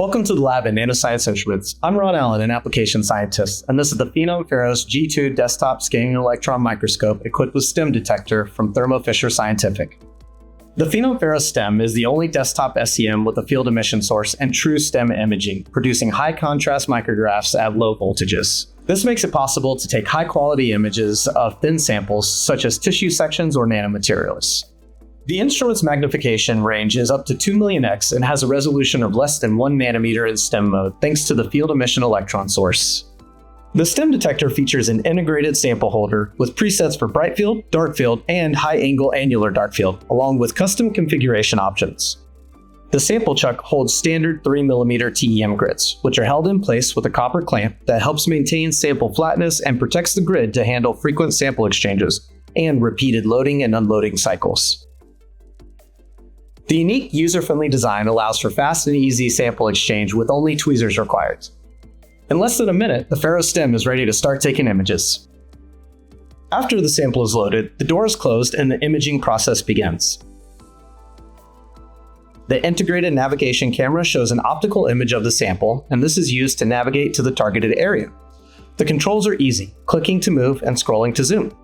Welcome to the lab at Nanoscience Instruments. I'm Ron Allen, an application scientist, and this is the Phenom Pharos G2 desktop scanning electron microscope equipped with STEM detector from Thermo Fisher Scientific. The Phenom Pharos STEM is the only desktop SEM with a field emission source and true STEM imaging, producing high contrast micrographs at low voltages. This makes it possible to take high quality images of thin samples such as tissue sections or nanomaterials. The instrument's magnification range is up to 2 million x and has a resolution of less than 1 nanometer in STEM mode thanks to the field emission electron source. The STEM detector features an integrated sample holder with presets for bright field, dark field, and high-angle annular dark field, along with custom configuration options. The sample chuck holds standard 3mm TEM grids, which are held in place with a copper clamp that helps maintain sample flatness and protects the grid to handle frequent sample exchanges and repeated loading and unloading cycles. The unique user-friendly design allows for fast and easy sample exchange with only tweezers required. In less than a minute, the Pharos STEM is ready to start taking images. After the sample is loaded, the door is closed and the imaging process begins. The integrated navigation camera shows an optical image of the sample, and this is used to navigate to the targeted area. The controls are easy, clicking to move and scrolling to zoom.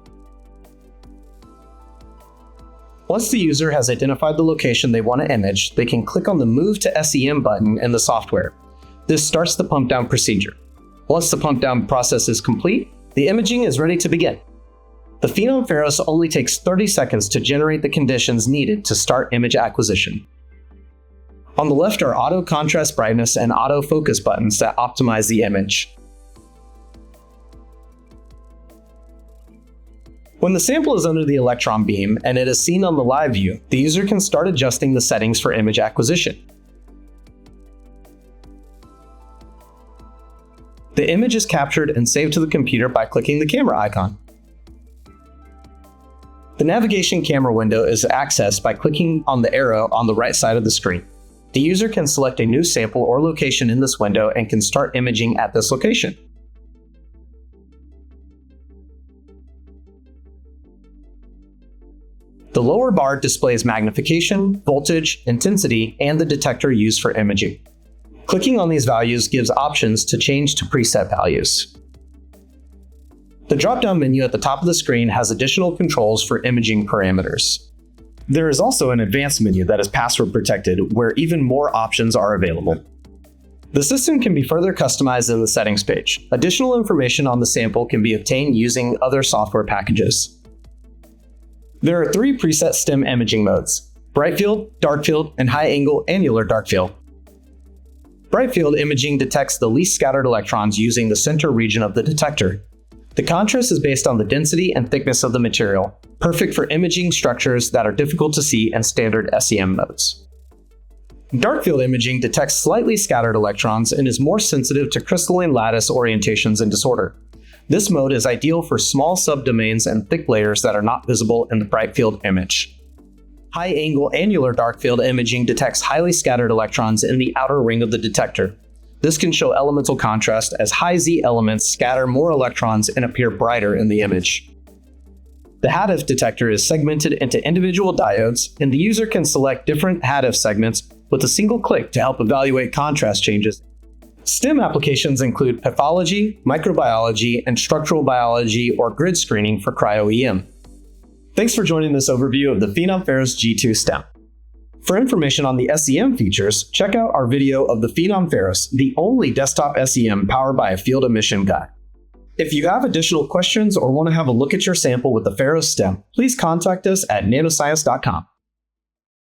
Once the user has identified the location they want to image, they can click on the Move to SEM button in the software. This starts the pump down procedure. Once the pump down process is complete, the imaging is ready to begin. The Phenom Pharos only takes 30 seconds to generate the conditions needed to start image acquisition. On the left are auto contrast brightness and auto focus buttons that optimize the image. When the sample is under the electron beam and it is seen on the live view, the user can start adjusting the settings for image acquisition. The image is captured and saved to the computer by clicking the camera icon. The navigation camera window is accessed by clicking on the arrow on the right side of the screen. The user can select a new sample or location in this window and can start imaging at this location. The lower bar displays magnification, voltage, intensity, and the detector used for imaging. Clicking on these values gives options to change to preset values. The drop-down menu at the top of the screen has additional controls for imaging parameters. There is also an advanced menu that is password protected, where even more options are available. The system can be further customized in the settings page. Additional information on the sample can be obtained using other software packages. There are 3 preset STEM imaging modes: bright field, dark field, and high-angle annular dark field. Bright field imaging detects the least scattered electrons using the center region of the detector. The contrast is based on the density and thickness of the material, perfect for imaging structures that are difficult to see in standard SEM modes. Dark field imaging detects slightly scattered electrons and is more sensitive to crystalline lattice orientations and disorder. This mode is ideal for small subdomains and thick layers that are not visible in the bright field image. High-angle annular dark field imaging detects highly scattered electrons in the outer ring of the detector. This can show elemental contrast as high Z elements scatter more electrons and appear brighter in the image. The HAADF detector is segmented into individual diodes, and the user can select different HAADF segments with a single click to help evaluate contrast changes. STEM applications include pathology, microbiology, and structural biology or grid screening for cryo-EM. Thanks for joining this overview of the Phenom Pharos G2 STEM. For information on the SEM features, check out our video of the Phenom Pharos, the only desktop SEM powered by a field emission guide. If you have additional questions or want to have a look at your sample with the Pharos STEM, please contact us at nanoscience.com.